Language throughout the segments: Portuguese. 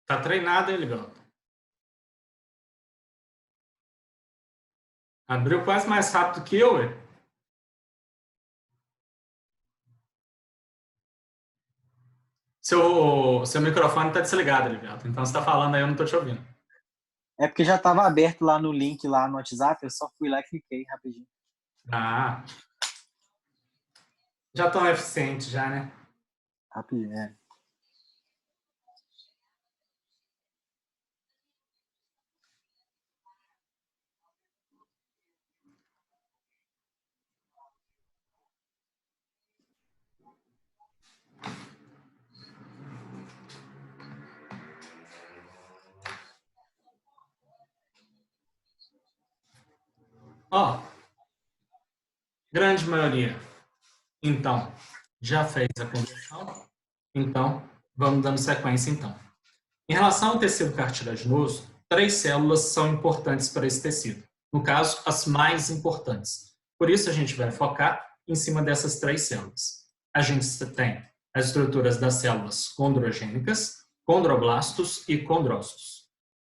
Tá treinado, hein, Ligão? Abriu quase mais rápido que eu, ué. Seu microfone tá desligado, Ligato. Então você tá falando aí, eu não tô te ouvindo. É porque já estava aberto lá no link, lá no WhatsApp, eu só fui lá e cliquei rapidinho. Ah. Já tão eficiente, já, né? Rapidinho, é. Ó, grande maioria. Então, já fez a conversão. Então, vamos dando sequência, então. Em relação ao tecido cartilaginoso, 3 células são importantes para esse tecido. No caso, as mais importantes. Por isso, a gente vai focar em cima dessas 3 células. A gente tem as estruturas das células condrogênicas, condroblastos e condrócitos.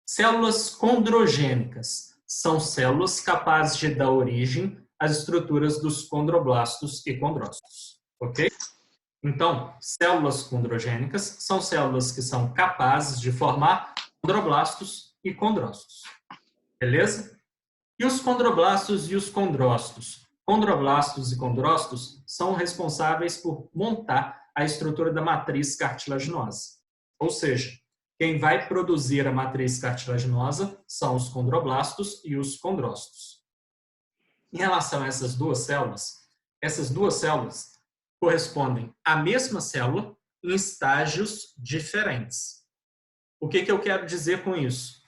Células condrogênicas são células capazes de dar origem às estruturas dos condroblastos e condrócitos. Ok? Então, células condrogênicas são células que são capazes de formar condroblastos e condrócitos. Beleza? E os condroblastos e os condrócitos? Condroblastos e condrócitos são responsáveis por montar a estrutura da matriz cartilaginosa. Ou seja, quem vai produzir a matriz cartilaginosa são os condroblastos e os condrócitos. Em relação a essas duas células correspondem à mesma célula em estágios diferentes. O que eu quero dizer com isso?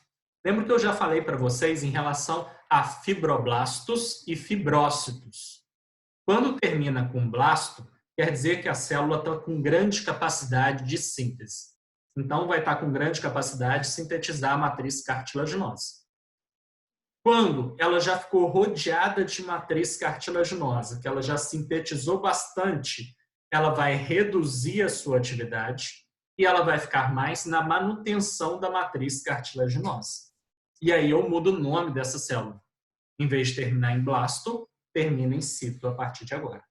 Lembra que eu já falei para vocês em relação a fibroblastos e fibrócitos. Quando termina com blasto, quer dizer que a célula está com grande capacidade de síntese. Então, vai estar com grande capacidade de sintetizar a matriz cartilaginosa. Quando ela já ficou rodeada de matriz cartilaginosa, que ela já sintetizou bastante, ela vai reduzir a sua atividade e ela vai ficar mais na manutenção da matriz cartilaginosa. E aí eu mudo o nome dessa célula. Em vez de terminar em blasto, termina em cito a partir de agora.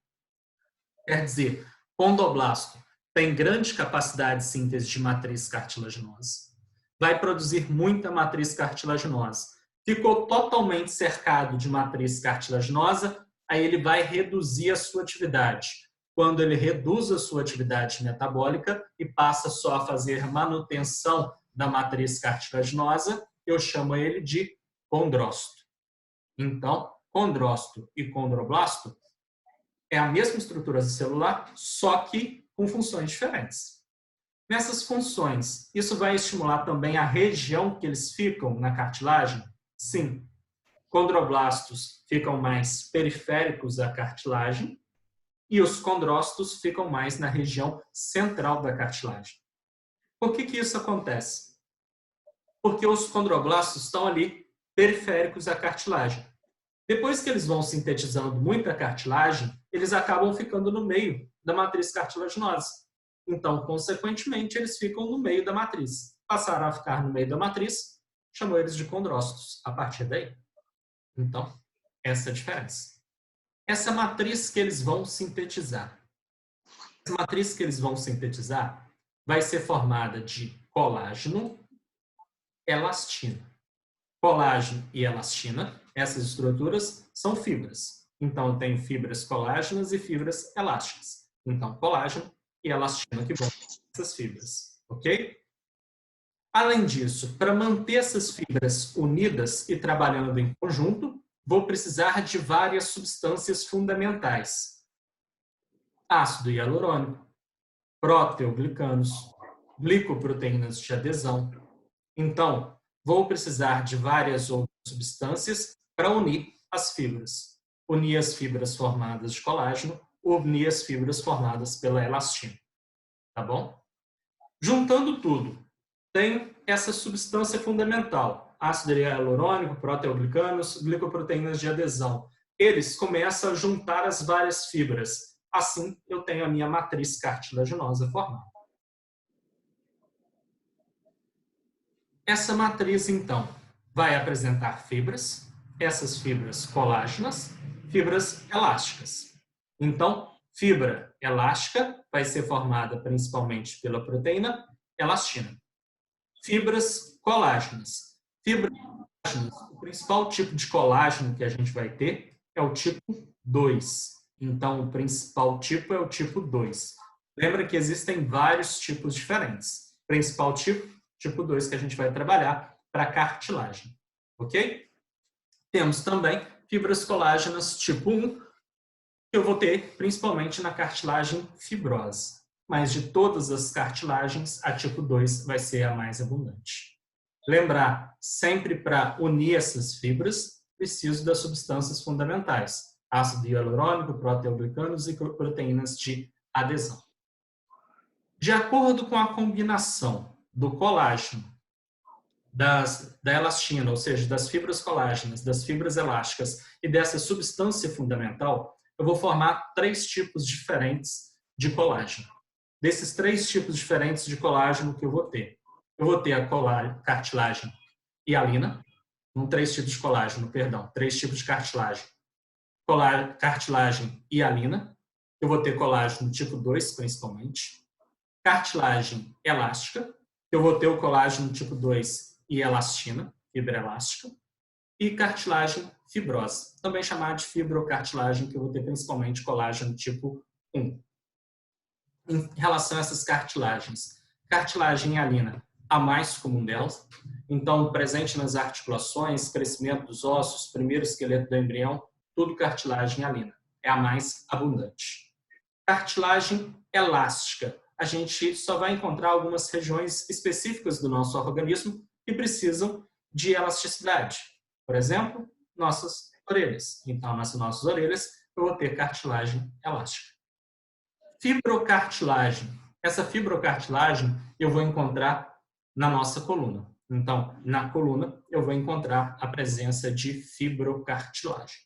Quer dizer, condoblasto tem grande capacidade de síntese de matriz cartilaginosa, vai produzir muita matriz cartilaginosa. Ficou totalmente cercado de matriz cartilaginosa, aí ele vai reduzir a sua atividade. Quando ele reduz a sua atividade metabólica e passa só a fazer manutenção da matriz cartilaginosa, eu chamo ele de condrócito. Então, condrócito e condroblasto é a mesma estrutura celular, só que com funções diferentes. Nessas funções, isso vai estimular também a região que eles ficam na cartilagem? Sim. Condroblastos ficam mais periféricos à cartilagem e os condrócitos ficam mais na região central da cartilagem. Por que isso acontece? Porque os condroblastos estão ali periféricos à cartilagem. Depois que eles vão sintetizando muita cartilagem, eles acabam ficando no meio da matriz cartilaginosa. Então, consequentemente, eles ficam no meio da matriz. Passaram a ficar no meio da matriz, chamou eles de condrócitos a partir daí. Então, essa é a diferença. Essa matriz que eles vão sintetizar. Essa matriz que eles vão sintetizar vai ser formada de colágeno, elastina. Colágeno e elastina, essas estruturas são fibras. Então, eu tenho fibras colágenas e fibras elásticas. Então, colágeno e elastina que vão essas fibras, ok? Além disso, para manter essas fibras unidas e trabalhando em conjunto, vou precisar de várias substâncias fundamentais. Ácido hialurônico, proteoglicanos, glicoproteínas de adesão. Então, vou precisar de várias outras substâncias para unir as fibras. Unir as fibras formadas de colágeno, unir as fibras formadas pela elastina. Tá bom? Juntando tudo, tem essa substância fundamental, ácido hialurônico, proteoglicanos, glicoproteínas de adesão. Eles começam a juntar as várias fibras. Assim, eu tenho a minha matriz cartilaginosa formada. Essa matriz, então, vai apresentar fibras, essas fibras colágenas, fibras elásticas. Então, fibra elástica vai ser formada principalmente pela proteína elastina. Fibras colágenas. Fibras colágenas, o principal tipo de colágeno que a gente vai ter é o tipo 2. Então, o principal tipo é o tipo 2. Lembra que existem vários tipos diferentes. O principal tipo, tipo 2, que a gente vai trabalhar para cartilagem. Ok? Temos também fibras colágenas tipo 1, que eu vou ter principalmente na cartilagem fibrosa. Mas de todas as cartilagens, a tipo 2 vai ser a mais abundante. Lembrar, sempre para unir essas fibras, preciso das substâncias fundamentais. Ácido hialurônico, proteoglicanos e proteínas de adesão. De acordo com a combinação do colágeno, da elastina, ou seja, das fibras colágenas, das fibras elásticas e dessa substância fundamental, eu vou formar 3 tipos diferentes de colágeno. Desses 3 tipos diferentes de colágeno que eu vou ter a cartilagem hialina, 3 tipos de colágeno, perdão, 3 tipos de cartilagem. Cartilagem hialina, eu vou ter colágeno tipo 2, principalmente. Cartilagem elástica, eu vou ter o colágeno tipo 2 e elastina, fibra elástica. E cartilagem fibrosa, também chamada de fibrocartilagem, que eu vou ter principalmente colágeno tipo 1. Em relação a essas cartilagens, cartilagem hialina, a mais comum delas, então presente nas articulações, crescimento dos ossos, primeiro esqueleto do embrião, tudo cartilagem hialina, é a mais abundante. Cartilagem elástica, a gente só vai encontrar algumas regiões específicas do nosso organismo que precisam de elasticidade. Por exemplo, nossas orelhas. Então, nas nossas orelhas, eu vou ter cartilagem elástica. Fibrocartilagem. Essa fibrocartilagem eu vou encontrar na nossa coluna. Então, na coluna, eu vou encontrar a presença de fibrocartilagem.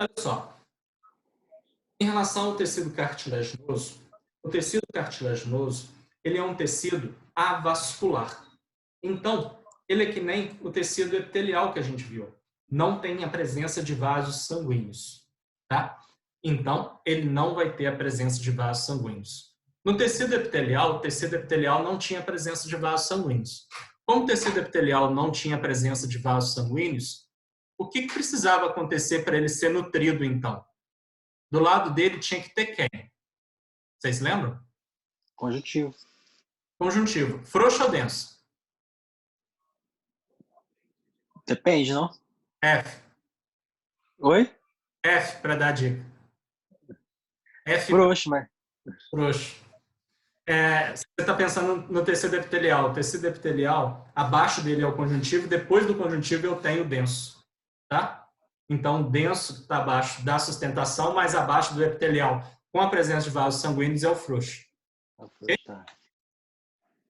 Olha só. Em relação ao tecido cartilaginoso, o tecido cartilaginoso ele é um tecido avascular. Então, ele é que nem o tecido epitelial que a gente viu. Não tem a presença de vasos sanguíneos. Tá? Então, ele não vai ter a presença de vasos sanguíneos. No tecido epitelial, o tecido epitelial não tinha presença de vasos sanguíneos. Como o tecido epitelial não tinha presença de vasos sanguíneos, o que precisava acontecer para ele ser nutrido, então? Do lado dele tinha que ter quem? Vocês lembram? Conjuntivo. Conjuntivo. Frouxo ou denso? Depende, não? F. Oi? F para dar dica. F. Frouxo, mas... Frouxo. Você está pensando no tecido epitelial. O tecido epitelial, abaixo dele é o conjuntivo, depois do conjuntivo eu tenho o denso. Tá? Então, o denso está abaixo da sustentação, mais abaixo do epitelial, com a presença de vasos sanguíneos, é o frouxo. Okay?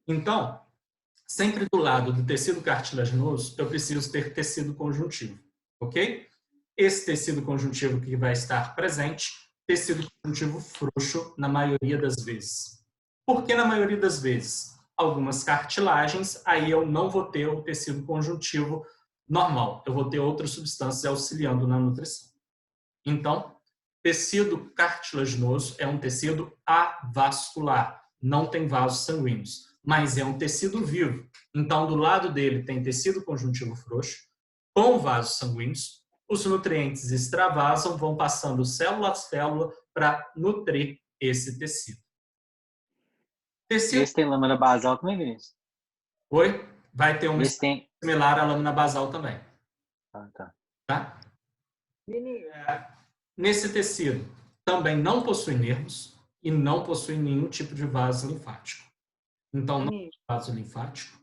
Então, sempre do lado do tecido cartilaginoso, eu preciso ter tecido conjuntivo. Ok? Esse tecido conjuntivo que vai estar presente, tecido conjuntivo frouxo na maioria das vezes. Por que na maioria das vezes? Algumas cartilagens, aí eu não vou ter o tecido conjuntivo normal. Eu vou ter outras substâncias auxiliando na nutrição. Então, tecido cartilaginoso é um tecido avascular. Não tem vasos sanguíneos, mas é um tecido vivo. Então, do lado dele tem tecido conjuntivo frouxo, com vasos sanguíneos. Os nutrientes extravasam, vão passando célula a célula para nutrir esse tecido. Esse tem lâmina basal também, Vinícius? Oi? Vai ter uma tem... similar à lâmina basal também. Tá. Tá? Nesse tecido também não possui nervos e não possui nenhum tipo de vaso linfático. Então, não tem vaso linfático.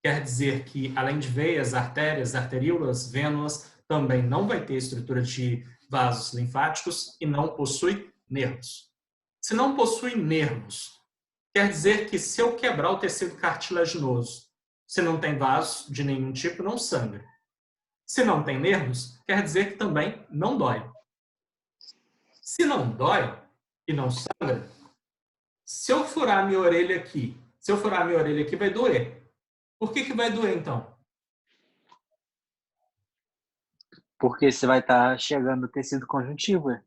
Quer dizer que, além de veias, artérias, arteríolas, vênulas, também não vai ter estrutura de vasos linfáticos e não possui nervos. Se não possui nervos, quer dizer que se eu quebrar o tecido cartilaginoso, se não tem vasos de nenhum tipo, não sangra. Se não tem nervos, quer dizer que também não dói. Se não dói e não sangra, Se eu furar a minha orelha aqui, vai doer. Por que vai doer, então? Porque você vai estar chegando no tecido conjuntivo.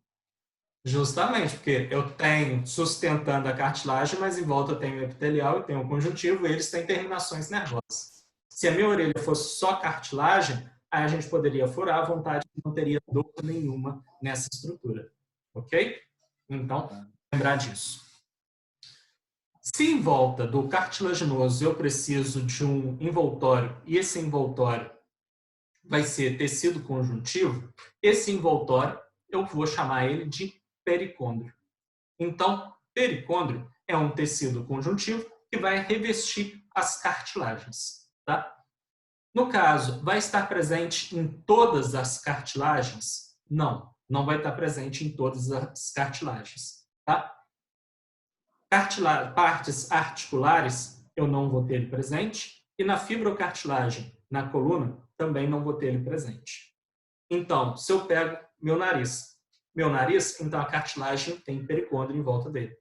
Justamente, porque eu tenho sustentando a cartilagem, mas em volta eu tenho o epitelial e tenho o conjuntivo, e eles têm terminações nervosas. Se a minha orelha fosse só cartilagem, aí a gente poderia furar à vontade e não teria dor nenhuma nessa estrutura. Ok? Então, lembrar disso. Se em volta do cartilaginoso eu preciso de um envoltório, e esse envoltório vai ser tecido conjuntivo, esse envoltório eu vou chamar ele de pericôndrio. Então, pericôndrio é um tecido conjuntivo que vai revestir as cartilagens. Tá? No caso, vai estar presente em todas as cartilagens? Não, não vai estar presente em todas as cartilagens. Tá? Partes articulares, eu não vou ter ele presente. E na fibrocartilagem, na coluna, também não vou ter ele presente. Então, se eu pego meu nariz, então a cartilagem tem pericôndrio em volta dele.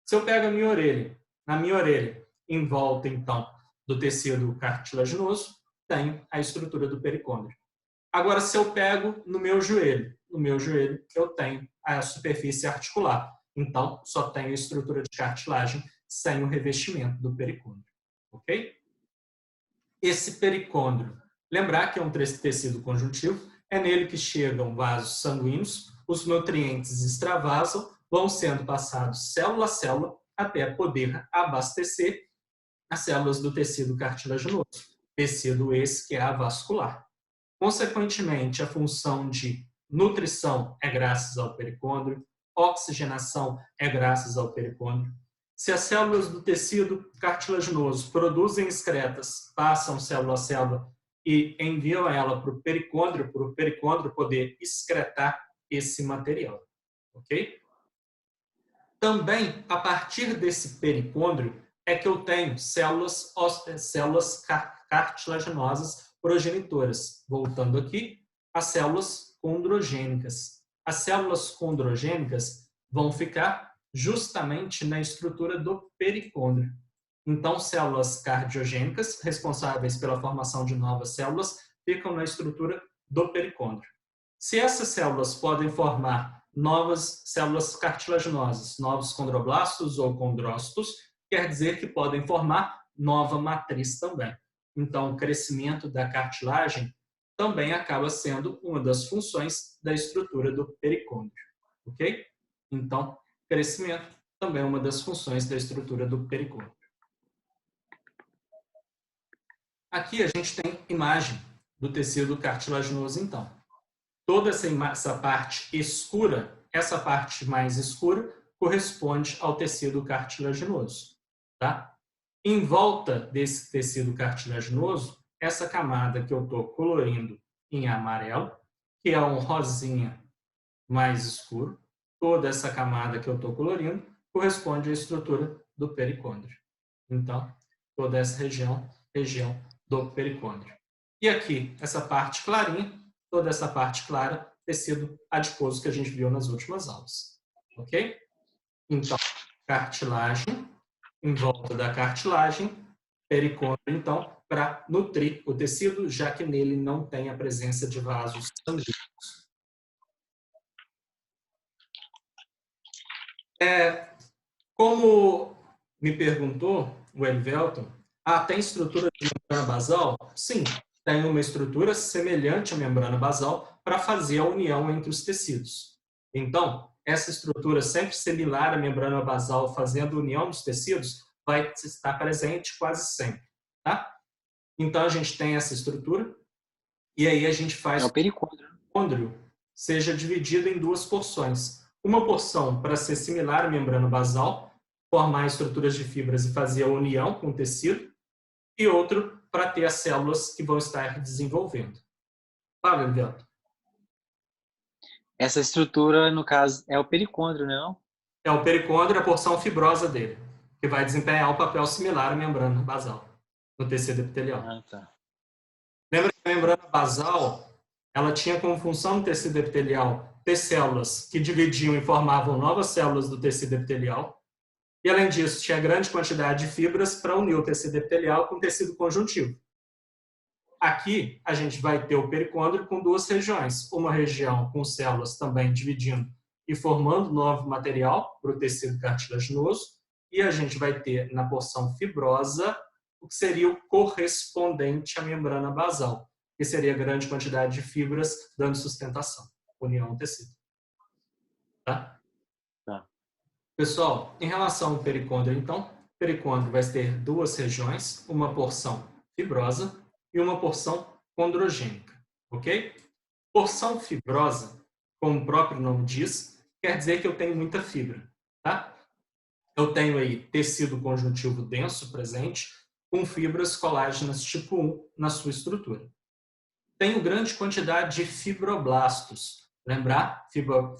Se eu pego a minha orelha, na minha orelha, em volta, então, do tecido cartilaginoso, tem a estrutura do pericôndrio. Agora, se eu pego no meu joelho eu tenho a superfície articular. Então, só tenho a estrutura de cartilagem sem o revestimento do pericôndrio. Ok? Esse pericôndrio, lembrar que é um tecido conjuntivo, é nele que chegam vasos sanguíneos, os nutrientes extravasam, vão sendo passados célula a célula até poder abastecer as células do tecido cartilaginoso, tecido esse que é avascular. Consequentemente, a função de nutrição é graças ao pericôndrio, oxigenação é graças ao pericôndrio. Se as células do tecido cartilaginoso produzem excretas, passam célula a célula e enviam ela para o pericôndrio poder excretar esse material. Ok? Também, a partir desse pericôndrio, é que eu tenho células cartilaginosas progenitoras. Voltando aqui, as células condrogênicas. As células condrogênicas vão ficar justamente na estrutura do pericôndrio. Então, células cardiogênicas, responsáveis pela formação de novas células, ficam na estrutura do pericôndrio. Se essas células podem formar novas células cartilaginosas, novos condroblastos ou condrócitos, quer dizer que podem formar nova matriz também. Então, o crescimento da cartilagem também acaba sendo uma das funções da estrutura do pericôndrio. Ok? Então, crescimento também é uma das funções da estrutura do pericôndrio. Aqui a gente tem imagem do tecido cartilaginoso, então. Toda essa parte escura, essa parte mais escura, corresponde ao tecido cartilaginoso. Tá? Em volta desse tecido cartilaginoso, essa camada que eu estou colorindo em amarelo, que é um rosinha mais escuro, toda essa camada que eu estou colorindo corresponde à estrutura do pericôndrio. Então, toda essa região do pericôndrio. E aqui, essa parte clarinha, toda essa parte clara, tecido adiposo que a gente viu nas últimas aulas. Ok? Então, cartilagem, em volta da cartilagem, pericôndrio, então, para nutrir o tecido, já que nele não tem a presença de vasos sanguíneos. Como me perguntou o Elivelton, tem estrutura de membrana basal? Sim, tem uma estrutura semelhante à membrana basal para fazer a união entre os tecidos. Então, essa estrutura sempre similar à membrana basal fazendo a união dos tecidos vai estar presente quase sempre. Tá? Então, a gente tem essa estrutura e aí a gente faz o pericôndrio seja dividido em duas porções. Uma porção para ser similar à membrana basal, formar estruturas de fibras e fazer a união com o tecido, e outro para ter as células que vão estar desenvolvendo. Fala, Elivelton. Essa estrutura, no caso, é o pericôndrio, não? É o pericôndrio, a porção fibrosa dele, que vai desempenhar um papel similar à membrana basal, no tecido epitelial. Tá. Lembra que a membrana basal, ela tinha como função no tecido epitelial ter células que dividiam e formavam novas células do tecido epitelial. E, além disso, tinha grande quantidade de fibras para unir o tecido epitelial com o tecido conjuntivo. Aqui, a gente vai ter o pericôndrio com duas regiões. Uma região com células também dividindo e formando novo material para o tecido cartilaginoso. E a gente vai ter, na porção fibrosa, o que seria o correspondente à membrana basal, que seria a grande quantidade de fibras dando sustentação, união ao tecido. Tá? Tá. Pessoal, em relação ao pericôndrio, então, o pericôndrio vai ter duas regiões, uma porção fibrosa e uma porção condrogênica, ok? Porção fibrosa, como o próprio nome diz, quer dizer que eu tenho muita fibra, tá? Eu tenho aí tecido conjuntivo denso presente, com fibras colágenas tipo 1 na sua estrutura. Tenho grande quantidade de fibroblastos. Lembrar,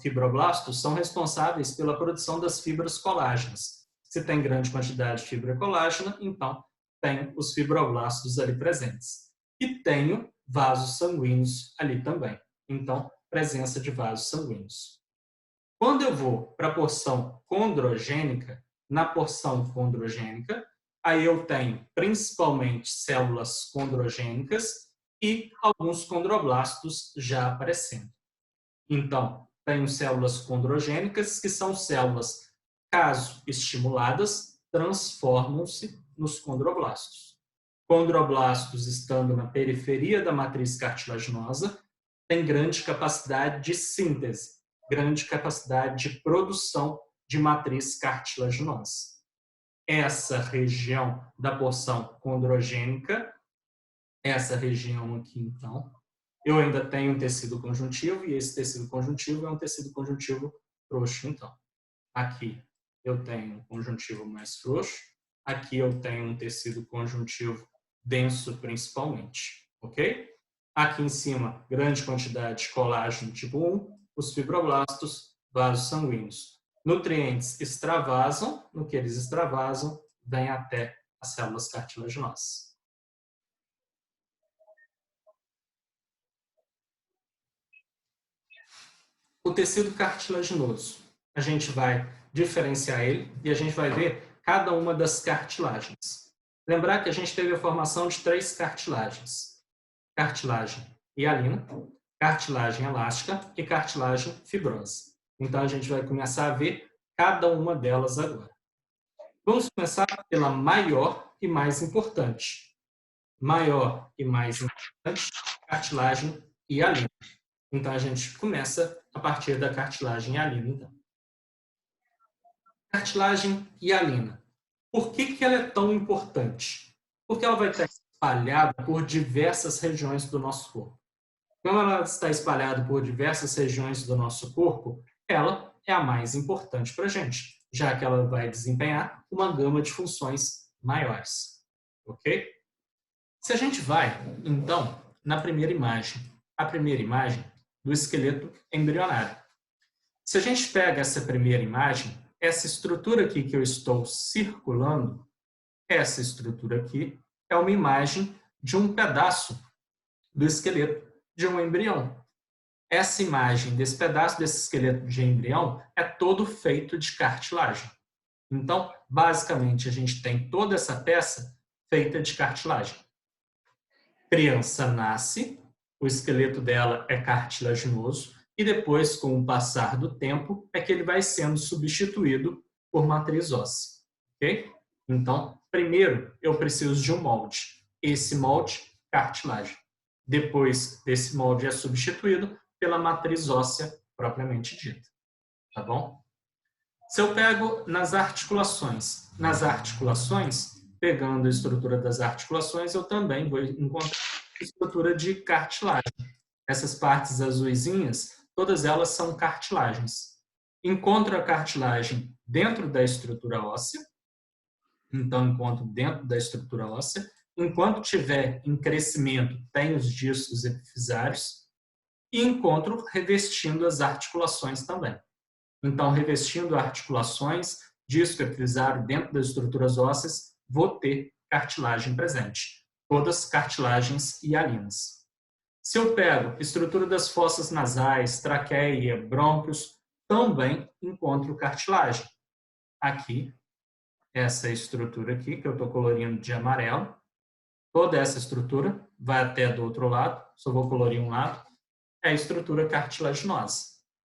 fibroblastos são responsáveis pela produção das fibras colágenas. Se tem grande quantidade de fibra colágena, então tenho os fibroblastos ali presentes. E tenho vasos sanguíneos ali também. Então, presença de vasos sanguíneos. Quando eu vou para a porção condrogênica, na porção condrogênica, aí eu tenho principalmente células condrogênicas e alguns condroblastos já aparecendo. Então, tenho células condrogênicas, que são células, caso estimuladas, transformam-se nos condroblastos. Condroblastos, estando na periferia da matriz cartilaginosa, têm grande capacidade de síntese, grande capacidade de produção de matriz cartilaginosa. Essa região da porção condrogênica, essa região aqui, então, eu ainda tenho um tecido conjuntivo, e esse tecido conjuntivo é um tecido conjuntivo frouxo, então. Aqui eu tenho um conjuntivo mais frouxo, aqui eu tenho um tecido conjuntivo denso principalmente, ok? Aqui em cima, grande quantidade de colágeno tipo 1, os fibroblastos, vasos sanguíneos. Nutrientes extravasam, no que eles extravasam, vem até as células cartilaginosas. O tecido cartilaginoso, a gente vai diferenciar ele e a gente vai ver cada uma das cartilagens. Lembrar que a gente teve a formação de 3 cartilagens. Cartilagem hialina, cartilagem elástica e cartilagem fibrosa. Então, a gente vai começar a ver cada uma delas agora. Vamos começar pela maior e mais importante. Maior e mais importante, cartilagem hialina. Então, a gente começa a partir da cartilagem hialina. Então. Cartilagem hialina. Por que ela é tão importante? Porque ela vai estar espalhada por diversas regiões do nosso corpo. Como ela está espalhada por diversas regiões do nosso corpo, ela é a mais importante para a gente, já que ela vai desempenhar uma gama de funções maiores. Ok? Se a gente vai, então, na primeira imagem, a primeira imagem do esqueleto embrionário. Se a gente pega essa primeira imagem, essa estrutura aqui que eu estou circulando, essa estrutura aqui é uma imagem de um pedaço do esqueleto de um embrião. Essa imagem desse pedaço desse esqueleto de embrião é todo feito de cartilagem. Então, basicamente, a gente tem toda essa peça feita de cartilagem. Criança nasce, o esqueleto dela é cartilaginoso, e depois, com o passar do tempo, é que ele vai sendo substituído por matriz óssea. Ok? Então, primeiro, eu preciso de um molde. Esse molde, cartilagem. Depois desse molde é substituído pela matriz óssea propriamente dita. Tá bom? Se eu pego nas articulações, pegando a estrutura das articulações, eu também vou encontrar a estrutura de cartilagem. Essas partes azuisinhas, todas elas são cartilagens. Encontro a cartilagem dentro da estrutura óssea, então encontro dentro da estrutura óssea. Enquanto tiver em crescimento, tem os discos epifisários, e encontro revestindo as articulações também. Então, revestindo articulações, disco epifisário dentro das estruturas ósseas, vou ter cartilagem presente. Todas cartilagens hialinas. Se eu pego estrutura das fossas nasais, traqueia, brônquios, também encontro cartilagem. Aqui essa estrutura aqui, que eu estou colorindo de amarelo. Toda essa estrutura vai até do outro lado, só vou colorir um lado, é a estrutura cartilaginosa.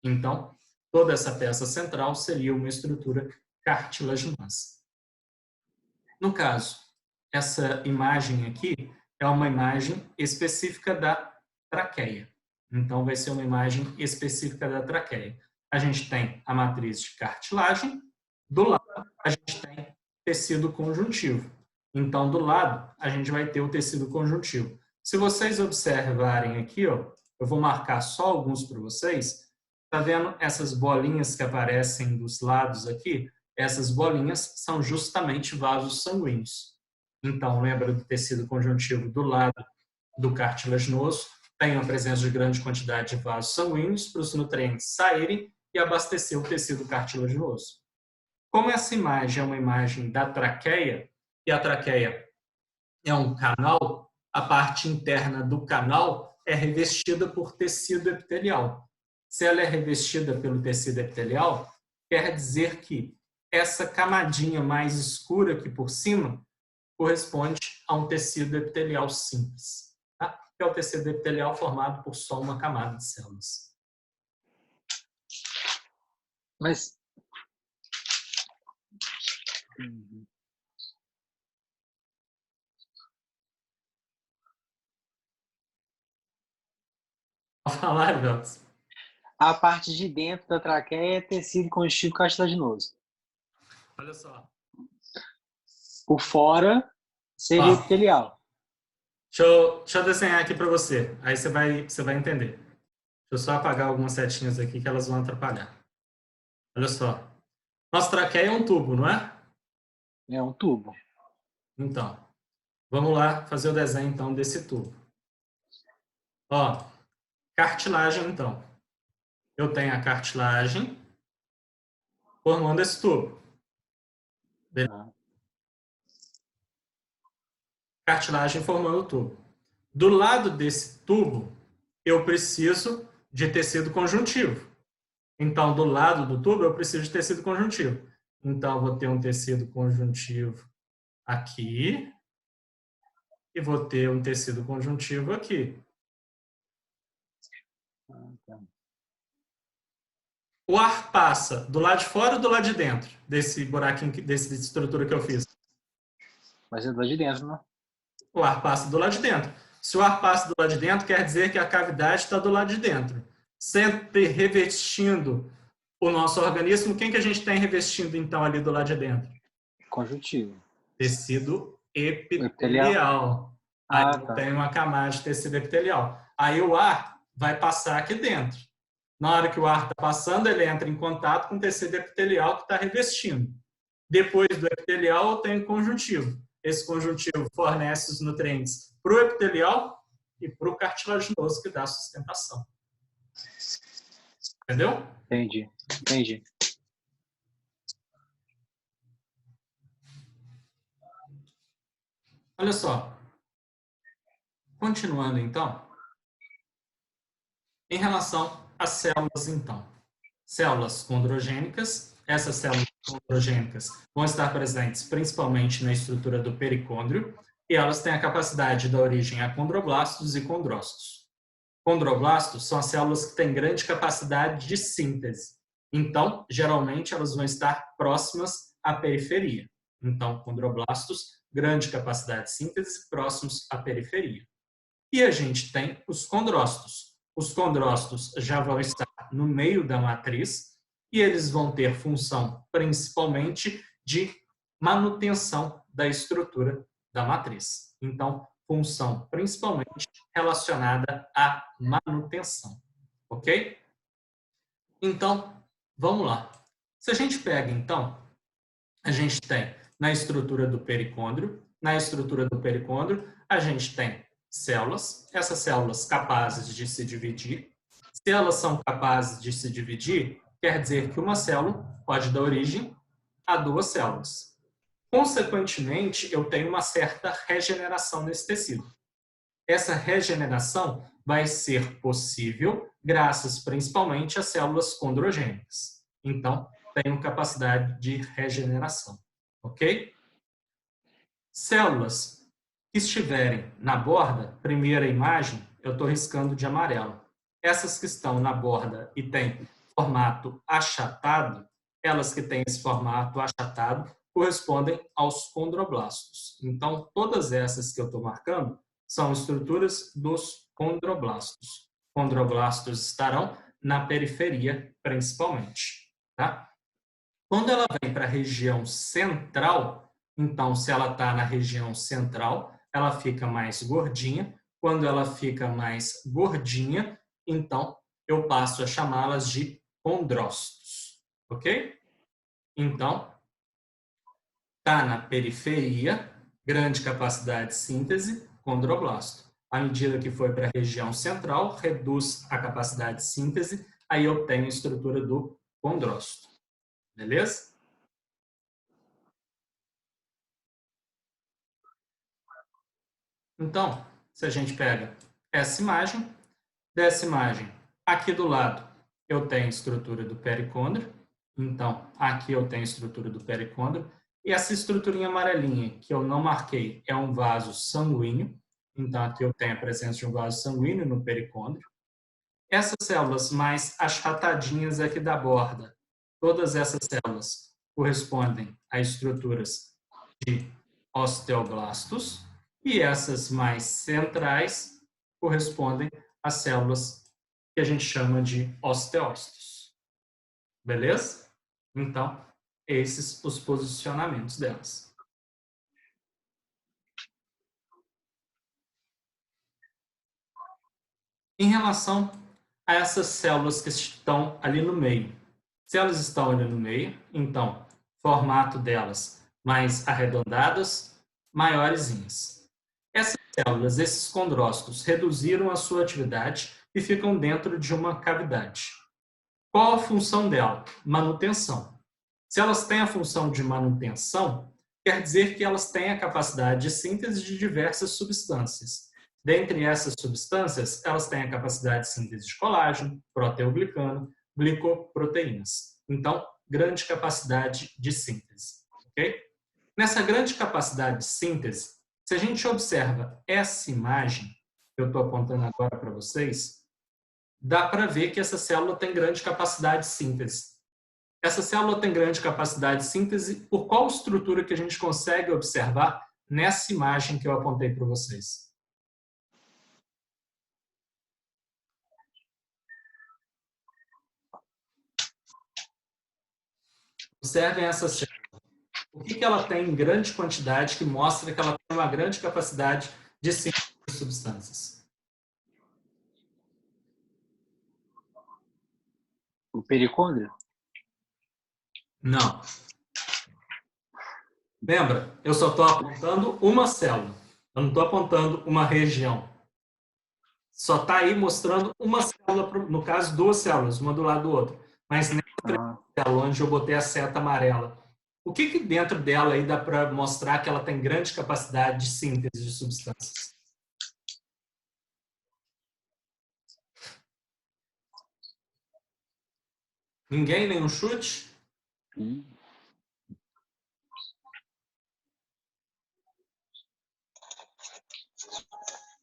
Então, toda essa peça central seria uma estrutura cartilaginosa. No caso, essa imagem aqui é uma imagem específica da traqueia. Então, vai ser uma imagem específica da traqueia. A gente tem a matriz de cartilagem, do lado a gente tem tecido conjuntivo. Então, do lado, a gente vai ter o tecido conjuntivo. Se vocês observarem aqui, ó, eu vou marcar só alguns para vocês. Tá vendo essas bolinhas que aparecem dos lados aqui? Essas bolinhas são justamente vasos sanguíneos. Então, lembra do tecido conjuntivo do lado do cartilaginoso? Tem a presença de grande quantidade de vasos sanguíneos para os nutrientes saírem e abastecer o tecido cartilaginoso. Como essa imagem é uma imagem da traqueia, e a traqueia é um canal, a parte interna do canal é revestida por tecido epitelial. Se ela é revestida pelo tecido epitelial, quer dizer que essa camadinha mais escura aqui por cima corresponde a um tecido epitelial simples, tá? Que é o tecido epitelial formado por só uma camada de células. Mas... Vou falar, Veltos. A parte de dentro da traqueia é tecido conjuntivo cartilaginoso. Olha só. Por fora seria epitelial. Deixa eu desenhar aqui para você. Aí você vai entender. Deixa eu só apagar algumas setinhas aqui que elas vão atrapalhar. Olha só. Nossa traqueia é um tubo, não é? É um tubo. Então, vamos lá fazer o desenho então desse tubo. Ó, cartilagem então. Eu tenho a cartilagem formando esse tubo. Beleza? Cartilagem formando o tubo. Do lado desse tubo, eu preciso de tecido conjuntivo. Então, do lado do tubo, eu preciso de tecido conjuntivo. Então, eu vou ter um tecido conjuntivo aqui e vou ter um tecido conjuntivo aqui. O ar passa do lado de fora ou do lado de dentro desse buraquinho, dessa estrutura que eu fiz? Mas é do lado de dentro, não? O ar passa do lado de dentro. Se o ar passa do lado de dentro, quer dizer que a cavidade está do lado de dentro. Sempre revestindo o nosso organismo. Quem que a gente tem revestindo, então, ali do lado de dentro? Conjuntivo. Tecido epitelial. Aí eu tenho uma camada de tecido epitelial. Aí o ar vai passar aqui dentro. Na hora que o ar está passando, ele entra em contato com o tecido epitelial que está revestindo. Depois do epitelial, eu tenho conjuntivo. Esse conjuntivo fornece os nutrientes para o epitelial e para o cartilaginoso, que dá sustentação. Entendeu? Entendi. Olha só. Continuando, então. Em relação às células, então. Células condrogênicas. Essas células condrogênicas vão estar presentes principalmente na estrutura do pericôndrio e elas têm a capacidade de dar origem a condroblastos e condrócitos. Condroblastos são as células que têm grande capacidade de síntese. Então, geralmente, elas vão estar próximas à periferia. Então, condroblastos, grande capacidade de síntese, próximos à periferia. E a gente tem os condrócitos. Os condrócitos já vão estar no meio da matriz e eles vão ter função principalmente de manutenção da estrutura da matriz. Então, função principalmente relacionada à manutenção. Ok? Então, vamos lá. Se a gente pega, então, a gente tem na estrutura do pericôndrio, a gente tem células, essas células capazes de se dividir. Se elas são capazes de se dividir, quer dizer que uma célula pode dar origem a duas células. Consequentemente, eu tenho uma certa regeneração nesse tecido. Essa regeneração vai ser possível graças principalmente às células condrogênicas. Então, tenho capacidade de regeneração. ok? Células que estiverem na borda, primeira imagem, eu estou riscando de amarelo. Essas que estão na borda e têm formato achatado, elas que têm esse formato achatado, correspondem aos condroblastos. Então, todas essas que eu estou marcando são estruturas dos condroblastos. Condroblastos estarão na periferia, principalmente. Tá? Quando ela vem para a região central, então, se ela está na região central, ela fica mais gordinha. Quando ela fica mais gordinha, então, eu passo a chamá-las de condrócitos. Ok? Então, está na periferia, grande capacidade de síntese, condroblasto. À medida que foi para a região central, reduz a capacidade de síntese, aí eu tenho a estrutura do condrócito. Beleza? Então, se a gente pega essa imagem, dessa imagem, aqui do lado eu tenho a estrutura do pericôndrio, então aqui eu tenho a estrutura do pericôndrio, e essa estruturinha amarelinha que eu não marquei é um vaso sanguíneo, então aqui eu tenho a presença de um vaso sanguíneo no pericôndrio. Essas células mais achatadinhas aqui da borda, todas essas células correspondem a estruturas de osteoblastos, e essas mais centrais correspondem às células que a gente chama de osteócitos. Beleza? Então, esses os posicionamentos delas. Em relação a essas células que estão ali no meio. Se elas estão ali no meio, então, formato delas mais arredondadas, maiorzinhas. Essas células, esses condrócitos, reduziram a sua atividade e ficam dentro de uma cavidade. Qual a função dela? Manutenção. Se elas têm a função de manutenção, quer dizer que elas têm a capacidade de síntese de diversas substâncias. Dentre essas substâncias, elas têm a capacidade de síntese de colágeno, proteoglicano, glicoproteínas. Então, grande capacidade de síntese. Okay? Nessa grande capacidade de síntese, se a gente observa essa imagem que eu estou apontando agora para vocês, dá para ver que essa célula tem grande capacidade de síntese. Essa célula tem grande capacidade de síntese por qual estrutura que a gente consegue observar nessa imagem que eu apontei para vocês? Observem essa célula. O que ela tem em grande quantidade que mostra que ela tem uma grande capacidade de síntese de substâncias? O pericôndrio? Não. Lembra? Eu só estou apontando uma célula. Eu não estou apontando uma região. Só está aí mostrando uma célula, no caso, duas células, uma do lado do outro. Mas nessa célula onde eu botei a seta amarela, o que dentro dela aí dá para mostrar que ela tem grande capacidade de síntese de substâncias? Ninguém? Nenhum chute?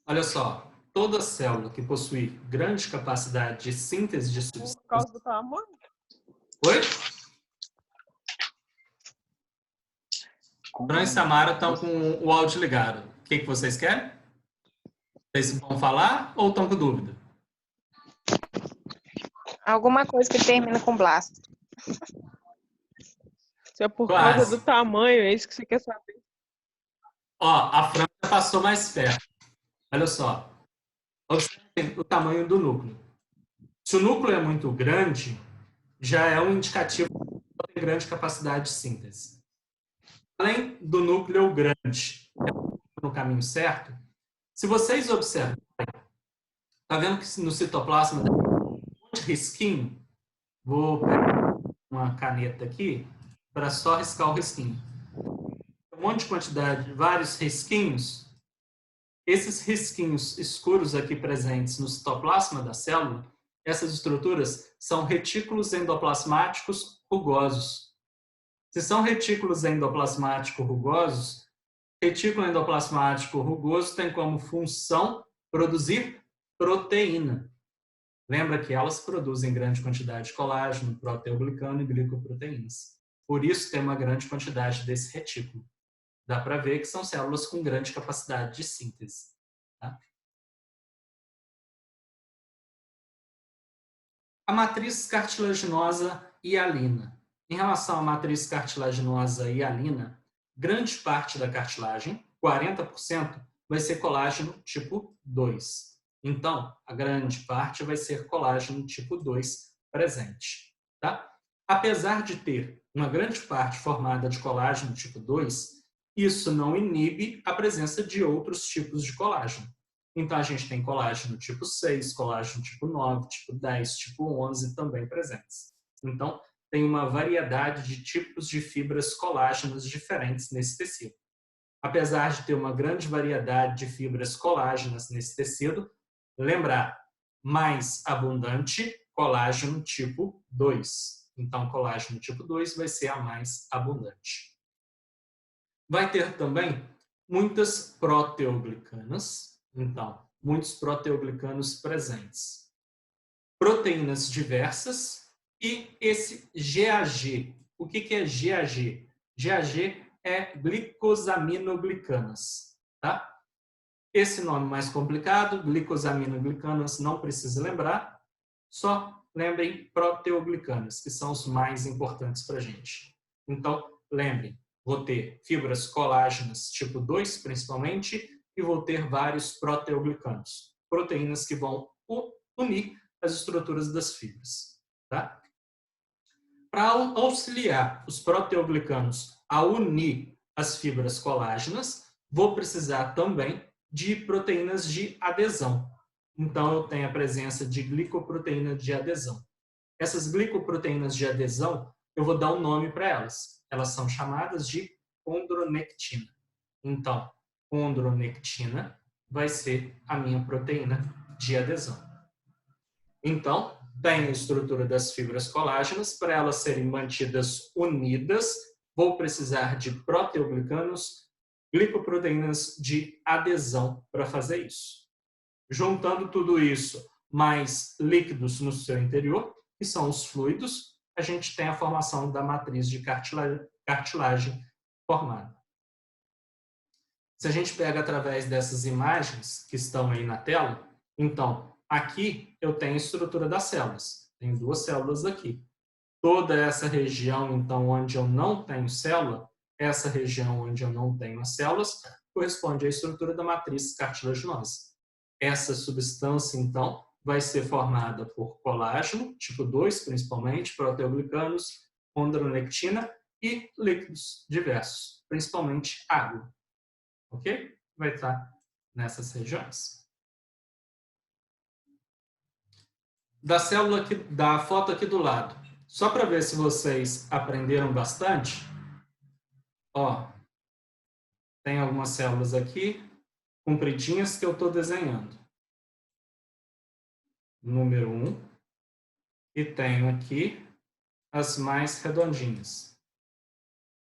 Olha só, toda célula que possui grande capacidade de síntese de substâncias... Por causa do tamanho? Oi? Fran e Samara estão com o áudio ligado. O que vocês querem? Vocês vão falar ou estão com dúvida? Alguma coisa que termina com blasto. Se é por causa do tamanho, é isso que você quer saber. Ó, a Fran já passou mais perto. Olha só. Observe o tamanho do núcleo. Se o núcleo é muito grande, já é um indicativo de grande capacidade de síntese. Além do núcleo grande, no caminho certo, se vocês observarem, tá vendo que no citoplasma tem um monte de risquinho? Vou pegar uma caneta aqui para só riscar o risquinho. Um monte de quantidade, vários risquinhos. Esses risquinhos escuros aqui presentes no citoplasma da célula, essas estruturas são retículos endoplasmáticos rugosos. Se são retículos endoplasmáticos rugosos, retículo endoplasmático rugoso tem como função produzir proteína. Lembra que elas produzem grande quantidade de colágeno, proteoglicano e glicoproteínas. Por isso tem uma grande quantidade desse retículo. Dá para ver que são células com grande capacidade de síntese. Tá? A matriz cartilaginosa hialina. Em relação à matriz cartilaginosa hialina, grande parte da cartilagem, 40%, vai ser colágeno tipo 2. Então, a grande parte vai ser colágeno tipo 2 presente. Tá? Apesar de ter uma grande parte formada de colágeno tipo 2, isso não inibe a presença de outros tipos de colágeno. Então, a gente tem colágeno tipo 6, colágeno tipo 9, tipo 10, tipo 11 também presentes. Então, tem uma variedade de tipos de fibras colágenas diferentes nesse tecido. Apesar de ter uma grande variedade de fibras colágenas nesse tecido, lembrar, mais abundante, colágeno tipo 2. Então, colágeno tipo 2 vai ser a mais abundante. Vai ter também muitas proteoglicanas. Então, muitos proteoglicanos presentes. Proteínas diversas e esse GAG. O que é GAG? GAG é glicosaminoglicanas. Tá? Esse nome mais complicado, glicosaminoglicanas, não precisa lembrar. Só lembrem proteoglicanas, que são os mais importantes para a gente. Então, lembrem, vou ter fibras colágenas tipo 2, principalmente, e vou ter vários proteoglicanos, proteínas que vão unir as estruturas das fibras. Tá? Para auxiliar os proteoglicanos a unir as fibras colágenas, vou precisar também de proteínas de adesão. Então, eu tenho a presença de glicoproteína de adesão. Essas glicoproteínas de adesão, eu vou dar um nome para elas. Elas são chamadas de condronectina. Então, condronectina vai ser a minha proteína de adesão. Então, tem a estrutura das fibras colágenas. Para elas serem mantidas unidas, vou precisar de proteoglicanos, glicoproteínas de adesão para fazer isso. Juntando tudo isso, mais líquidos no seu interior, que são os fluidos, a gente tem a formação da matriz de cartilagem formada. Se a gente pega através dessas imagens que estão aí na tela, então, aqui eu tenho a estrutura das células. Tenho duas células aqui. Toda essa região, então, onde eu não tenho célula, essa região onde eu não tenho as células, corresponde à estrutura da matriz cartilaginosa. Essa substância, então, vai ser formada por colágeno, tipo 2, principalmente, proteoglicanos, condronectina e líquidos diversos, principalmente água. Ok? Vai estar nessas regiões. Da célula aqui, da foto aqui do lado, só para ver se vocês aprenderam bastante, ó, tem algumas células aqui, compridinhas, que eu estou desenhando. Número 1. E tenho aqui as mais redondinhas.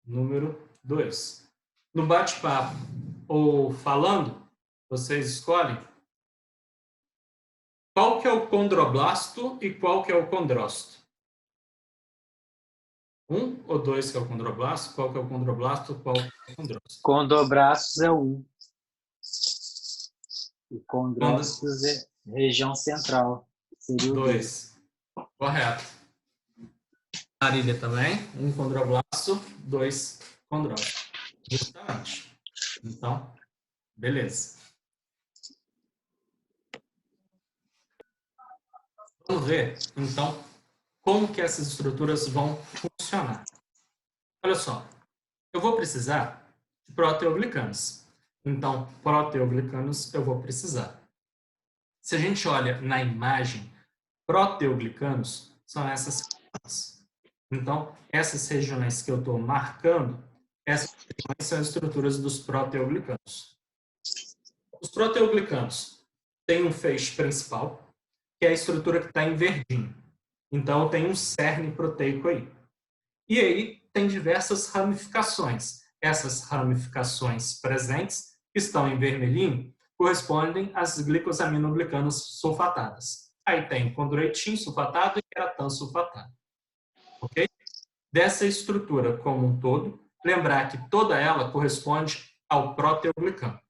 Número 2. No bate-papo ou falando, vocês escolhem qual que é o condroblasto e qual que é o condrócito. 1 ou 2 que é o condroblasto, qual que é o condroblasto, qual que é o condrócito. Condroblastos é 1. E condrócitos é região central. Seria o 2. Correto. Marília também. 1 condroblasto, 2 condrócito. Justamente. Então, beleza. Vamos ver, então, como que essas estruturas vão funcionar. Olha só, eu vou precisar de proteoglicanos. Então, proteoglicanos eu vou precisar. Se a gente olha na imagem, proteoglicanos são essas regiões. Então, essas regiões que eu estou marcando, essas regiões são as estruturas dos proteoglicanos. Os proteoglicanos têm um feixe principal, que é a estrutura que está em verdinho. Então, tem um cerne proteico aí. E aí tem diversas ramificações. Essas ramificações presentes, que estão em vermelhinho, correspondem às glicosaminoglicanas sulfatadas. Aí tem condroitin sulfatado e queratan sulfatado. Ok? Dessa estrutura como um todo, lembrar que toda ela corresponde ao proteoglicano.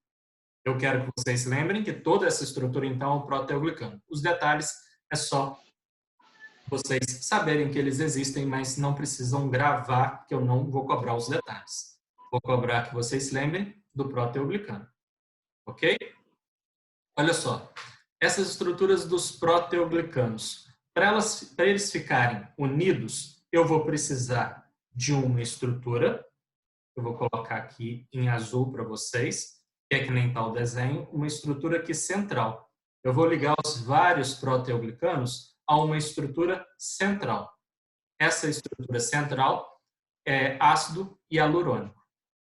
Eu quero que vocês lembrem que toda essa estrutura, então, é um proteoglicano. Os detalhes é só vocês saberem que eles existem, mas não precisam gravar, que eu não vou cobrar os detalhes. Vou cobrar que vocês lembrem do proteoglicano. Ok? Olha só. Essas estruturas dos proteoglicanos, para eles ficarem unidos, eu vou precisar de uma estrutura. Eu vou colocar aqui em azul para vocês, que é que nem tal desenho, uma estrutura aqui central. Eu vou ligar os vários proteoglicanos a uma estrutura central. Essa estrutura central é ácido hialurônico.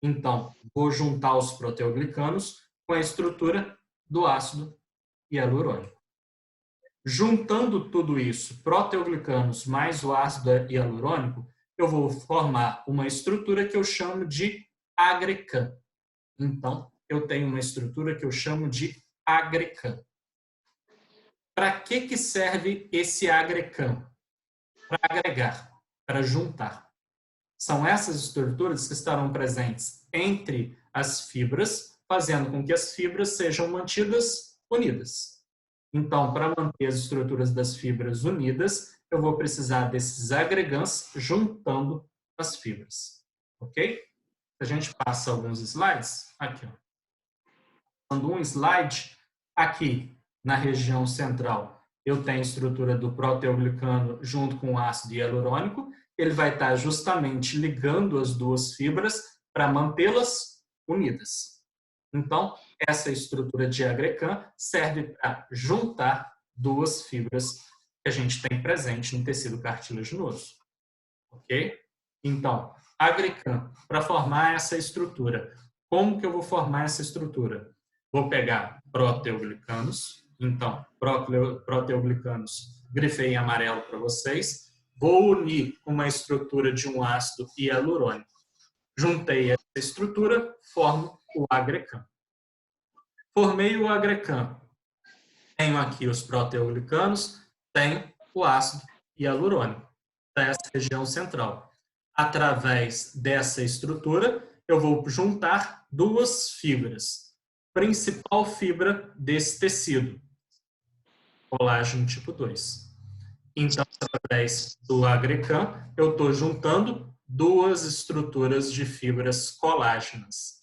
Então, vou juntar os proteoglicanos com a estrutura do ácido hialurônico. Juntando tudo isso, proteoglicanos mais o ácido hialurônico, eu vou formar uma estrutura que eu chamo de agrecan. Então, eu tenho uma estrutura que eu chamo de agrecan. Para que serve esse agrecan? Para agregar, para juntar. São essas estruturas que estarão presentes entre as fibras, fazendo com que as fibras sejam mantidas unidas. Então, para manter as estruturas das fibras unidas, eu vou precisar desses agregans juntando as fibras. Ok? A gente passa alguns slides. Aqui, ó. Dando um slide, aqui na região central, eu tenho a estrutura do proteoglicano junto com o ácido hialurônico. Ele vai estar justamente ligando as duas fibras para mantê-las unidas. Então, essa estrutura de agrecan serve para juntar duas fibras que a gente tem presente no tecido cartilaginoso. Ok? Então, agrecan, para formar essa estrutura. Como que eu vou formar essa estrutura? Vou pegar proteoglicanos. Então, proteoglicanos, grifei em amarelo para vocês. Vou unir uma estrutura de um ácido hialurônico. Juntei essa estrutura, formo o agrecan. Formei o agrecan. Tenho aqui os proteoglicanos, tenho o ácido hialurônico, dessa região central. Através dessa estrutura, eu vou juntar duas fibras. Principal fibra desse tecido, colágeno tipo 2. Então, através do agrecan, eu estou juntando duas estruturas de fibras colágenas.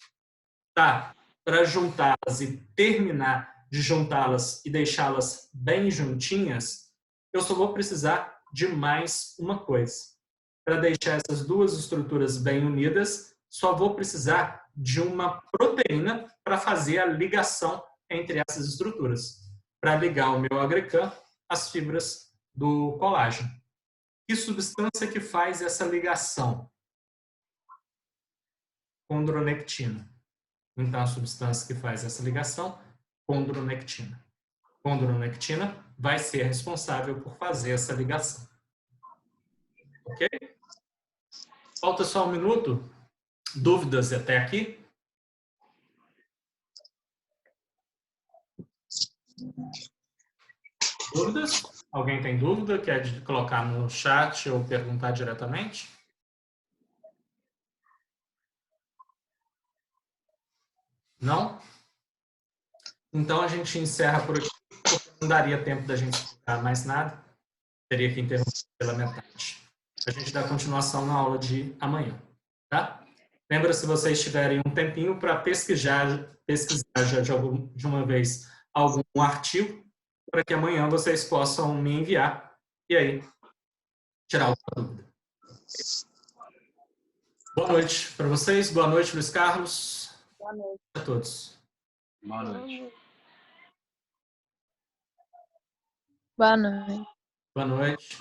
Tá? Para juntá-las e terminar de juntá-las e deixá-las bem juntinhas, eu só vou precisar de mais uma coisa. Para deixar essas duas estruturas bem unidas, só vou precisar de uma proteína para fazer a ligação entre essas estruturas, para ligar o meu agrecan às fibras do colágeno. Que substância que faz essa ligação? Condronectina. Então, a substância que faz essa ligação, condronectina. Condronectina vai ser responsável por fazer essa ligação. Ok? Falta só um minuto. Dúvidas até aqui? Dúvidas? Alguém tem dúvida? Quer colocar no chat ou perguntar diretamente? Não? Então a gente encerra por aqui, porque não daria tempo da gente explicar mais nada. Teria que interromper pela metade. A gente dá continuação na aula de amanhã. Tá? Lembra, se vocês tiverem um tempinho para pesquisar já de uma vez algum artigo, para que amanhã vocês possam me enviar e aí tirar alguma dúvida. Boa noite para vocês. Boa noite, Luiz Carlos. Boa noite a todos. Boa noite. Boa noite. Boa noite.